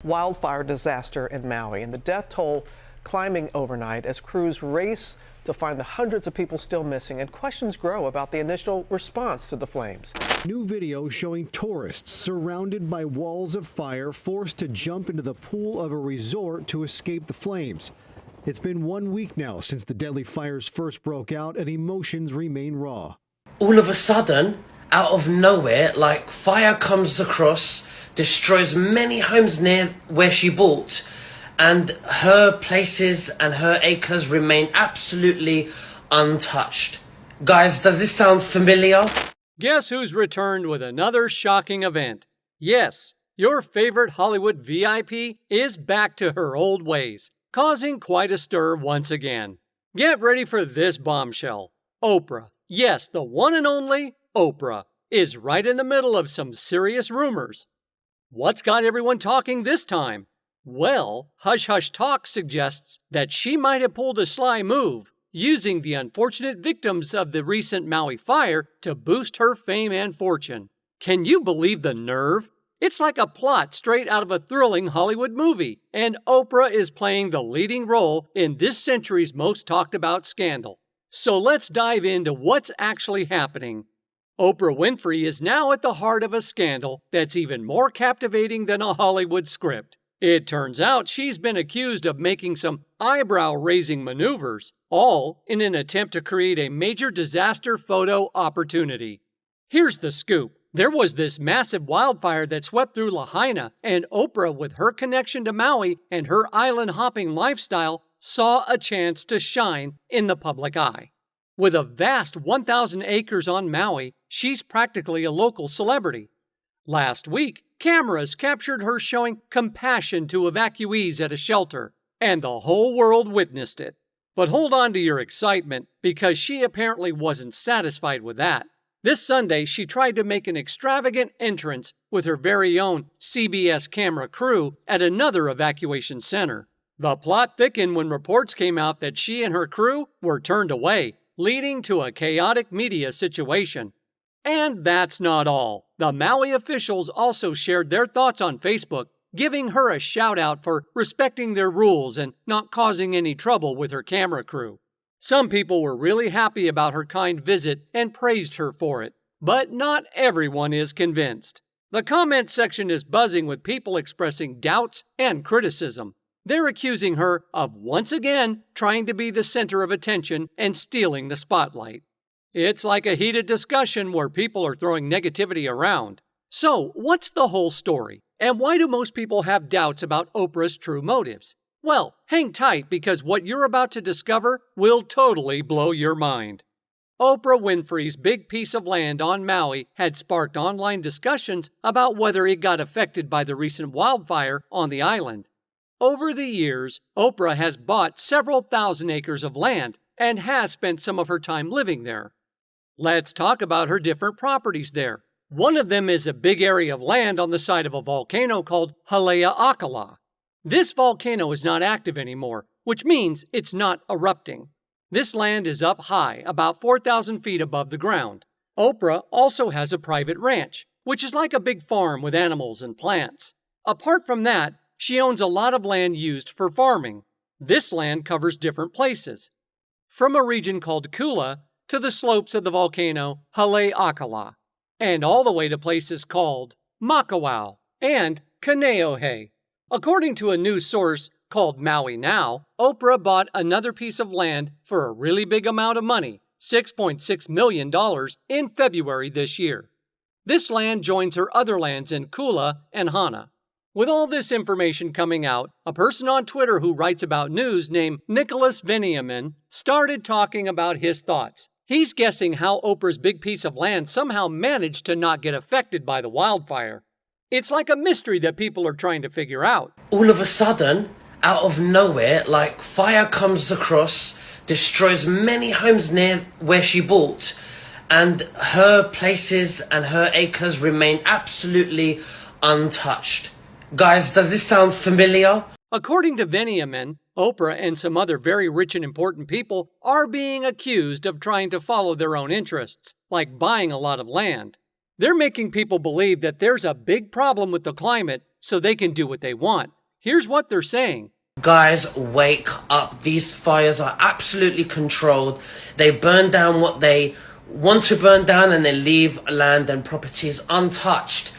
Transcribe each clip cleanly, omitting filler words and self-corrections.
wildfire disaster in Maui, and the death toll climbing overnight as crews race to find the hundreds of people still missing, and questions grow about the initial response to the flames. New video showing tourists surrounded by walls of fire forced to jump into the pool of a resort to escape the flames. It's been 1 week now since the deadly fires first broke out, and emotions remain raw. All of a sudden, out of nowhere, like fire comes across, destroys many homes near where she bought, and her places and her acres remain absolutely untouched. Guys, does this sound familiar? Guess who's returned with another shocking event? Yes, your favorite Hollywood VIP is back to her old ways, causing quite a stir once again. Get ready for this bombshell. Oprah, yes, the one and only Oprah, is right in the middle of some serious rumors. What's got everyone talking this time? Well, Hush Hush Talk suggests that she might have pulled a sly move, using the unfortunate victims of the recent Maui fire to boost her fame and fortune. Can you believe the nerve? It's like a plot straight out of a thrilling Hollywood movie, and Oprah is playing the leading role in this century's most talked about scandal. So let's dive into what's actually happening. Oprah Winfrey is now at the heart of a scandal that's even more captivating than a Hollywood script. It turns out she's been accused of making some eyebrow-raising maneuvers, all in an attempt to create a major disaster photo opportunity. Here's the scoop. There was this massive wildfire that swept through Lahaina, and Oprah, with her connection to Maui and her island-hopping lifestyle, saw a chance to shine in the public eye. With a vast 1,000 acres on Maui, she's practically a local celebrity. Last week, cameras captured her showing compassion to evacuees at a shelter, and the whole world witnessed it. But hold on to your excitement, because she apparently wasn't satisfied with that. This Sunday, she tried to make an extravagant entrance with her very own CBS camera crew at another evacuation center. The plot thickened when reports came out that she and her crew were turned away, leading to a chaotic media situation. And that's not all. The Maui officials also shared their thoughts on Facebook, giving her a shout-out for respecting their rules and not causing any trouble with her camera crew. Some people were really happy about her kind visit and praised her for it, but not everyone is convinced. The comment section is buzzing with people expressing doubts and criticism. They're accusing her of once again trying to be the center of attention and stealing the spotlight. It's like a heated discussion where people are throwing negativity around. So, what's the whole story? And why do most people have doubts about Oprah's true motives? Well, hang tight, because what you're about to discover will totally blow your mind. Oprah Winfrey's big piece of land on Maui had sparked online discussions about whether it got affected by the recent wildfire on the island. Over the years, Oprah has bought several thousand acres of land and has spent some of her time living there. Let's talk about her different properties there. One of them is a big area of land on the side of a volcano called Haleakala. This volcano is not active anymore, which means it's not erupting. This land is up high, about 4,000 feet above the ground. Oprah also has a private ranch, which is like a big farm with animals and plants. Apart from that, she owns a lot of land used for farming. This land covers different places, from a region called Kula to the slopes of the volcano Haleakala, and all the way to places called Makawao and Kaneohe. According to a news source called Maui Now, Oprah bought another piece of land for a really big amount of money, $6.6 million, in February this year. This land joins her other lands in Kula and Hana. With all this information coming out, a person on Twitter who writes about news named Nicholas Veniamin started talking about his thoughts. He's guessing how Oprah's big piece of land somehow managed to not get affected by the wildfire. It's like a mystery that people are trying to figure out. All of a sudden, out of nowhere, like fire comes across, destroys many homes near where she bought, and her places and her acres remain absolutely untouched. Guys, does this sound familiar? According to Veniamin, Oprah and some other very rich and important people are being accused of trying to follow their own interests, like buying a lot of land. They're making people believe that there's a big problem with the climate, so they can do what they want. Here's what they're saying. Guys, wake up. These fires are absolutely controlled. They burn down what they want to burn down and they leave land and properties untouched.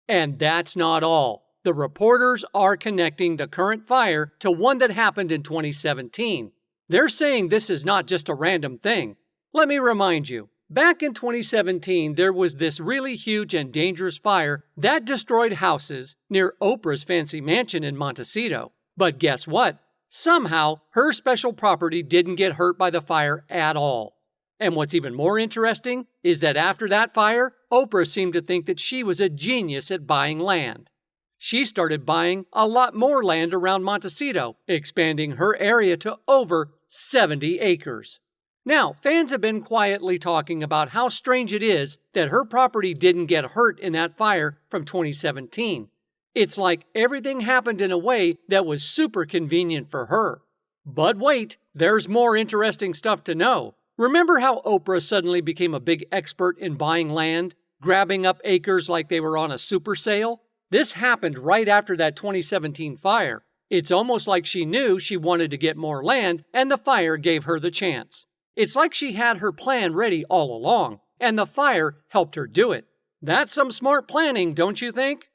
And that's not all. The reporters are connecting the current fire to one that happened in 2017. They're saying this is not just a random thing. Let me remind you, back in 2017, there was this really huge and dangerous fire that destroyed houses near Oprah's fancy mansion in Montecito. But guess what? Somehow, her special property didn't get hurt by the fire at all. And what's even more interesting is that after that fire, Oprah seemed to think that she was a genius at buying land. She started buying a lot more land around Montecito, expanding her area to over 70 acres. Now, fans have been quietly talking about how strange it is that her property didn't get hurt in that fire from 2017. It's like everything happened in a way that was super convenient for her. But wait, there's more interesting stuff to know. Remember how Oprah suddenly became a big expert in buying land, grabbing up acres like they were on a super sale? This happened right after that 2017 fire. It's almost like she knew she wanted to get more land, and the fire gave her the chance. It's like she had her plan ready all along, and the fire helped her do it. That's some smart planning, don't you think?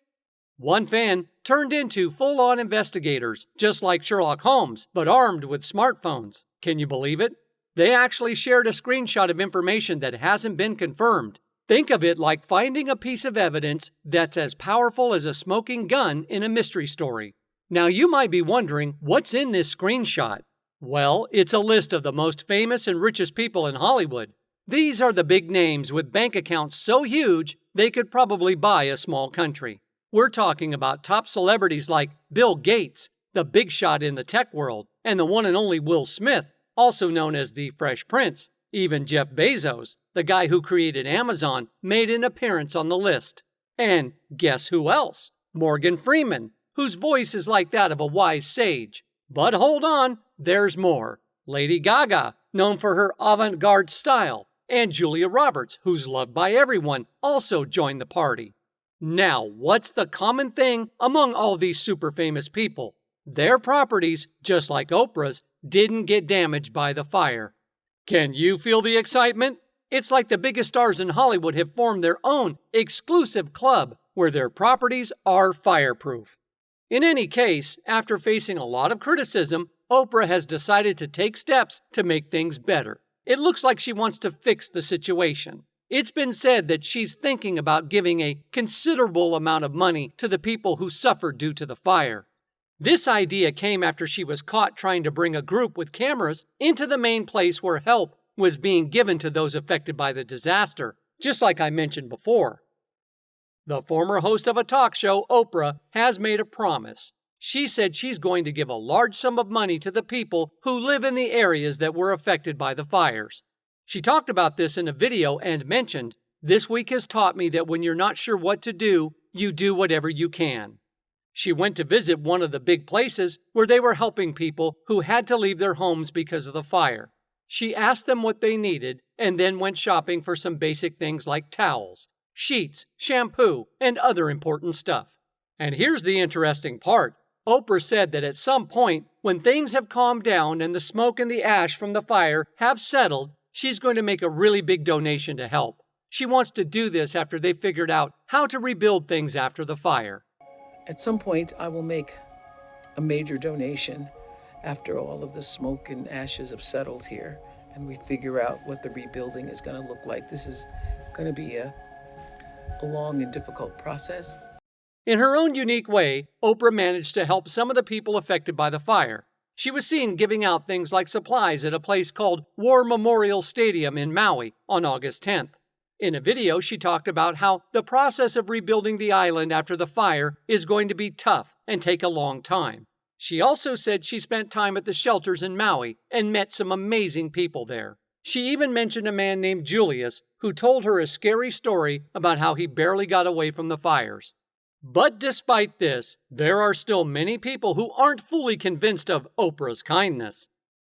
One fan turned into full-on investigators, just like Sherlock Holmes, but armed with smartphones. Can you believe it? They actually shared a screenshot of information that hasn't been confirmed. Think of it like finding a piece of evidence that's as powerful as a smoking gun in a mystery story. Now you might be wondering, what's in this screenshot? Well, it's a list of the most famous and richest people in Hollywood. These are the big names with bank accounts so huge they could probably buy a small country. We're talking about top celebrities like Bill Gates, the big shot in the tech world, and the one and only Will Smith, also known as the Fresh Prince. Even Jeff Bezos, the guy who created Amazon, made an appearance on the list. And guess who else? Morgan Freeman, whose voice is like that of a wise sage. But hold on, there's more. Lady Gaga, known for her avant-garde style, and Julia Roberts, who's loved by everyone, also joined the party. Now, what's the common thing among all these super famous people? Their properties, just like Oprah's, didn't get damaged by the fire. Can you feel the excitement? It's like the biggest stars in Hollywood have formed their own exclusive club where their properties are fireproof. In any case, after facing a lot of criticism, Oprah has decided to take steps to make things better. It looks like she wants to fix the situation. It's been said that she's thinking about giving a considerable amount of money to the people who suffered due to the fire. This idea came after she was caught trying to bring a group with cameras into the main place where help was being given to those affected by the disaster, just like I mentioned before. The former host of a talk show, Oprah, has made a promise. She said she's going to give a large sum of money to the people who live in the areas that were affected by the fires. She talked about this in a video and mentioned, "This week has taught me that when you're not sure what to do, you do whatever you can." She went to visit one of the big places where they were helping people who had to leave their homes because of the fire. She asked them what they needed and then went shopping for some basic things like towels, sheets, shampoo, and other important stuff. And here's the interesting part. Oprah said that at some point, when things have calmed down and the smoke and the ash from the fire have settled, she's going to make a really big donation to help. She wants to do this after they figured out how to rebuild things after the fire. At some point, I will make a major donation after all of the smoke and ashes have settled here and we figure out what the rebuilding is going to look like. This is going to be a long and difficult process. In her own unique way, Oprah managed to help some of the people affected by the fire. She was seen giving out things like supplies at a place called War Memorial Stadium in Maui on August 10th. In a video, she talked about how the process of rebuilding the island after the fire is going to be tough and take a long time. She also said she spent time at the shelters in Maui and met some amazing people there. She even mentioned a man named Julius who told her a scary story about how he barely got away from the fires. But despite this, there are still many people who aren't fully convinced of Oprah's kindness.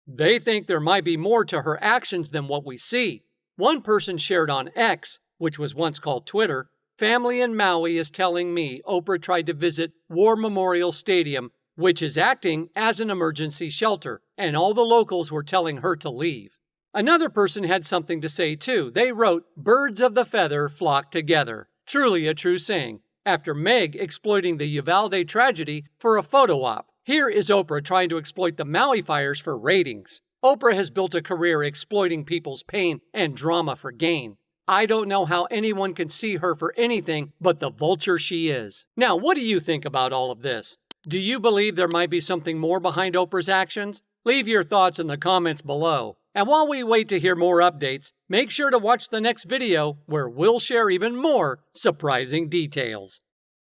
They think there might be more to her actions than what we see. One person shared on X, which was once called Twitter, Family in Maui is telling me Oprah tried to visit War Memorial Stadium, which is acting as an emergency shelter, and all the locals were telling her to leave. Another person had something to say too. They wrote, "Birds of the feather flock together." Truly a true saying. After Meg exploiting the Uvalde tragedy for a photo op, here is Oprah trying to exploit the Maui fires for ratings. Oprah has built a career exploiting people's pain and drama for gain. I don't know how anyone can see her for anything but the vulture she is. Now, what do you think about all of this? Do you believe there might be something more behind Oprah's actions? Leave your thoughts in the comments below. And while we wait to hear more updates, make sure to watch the next video where we'll share even more surprising details.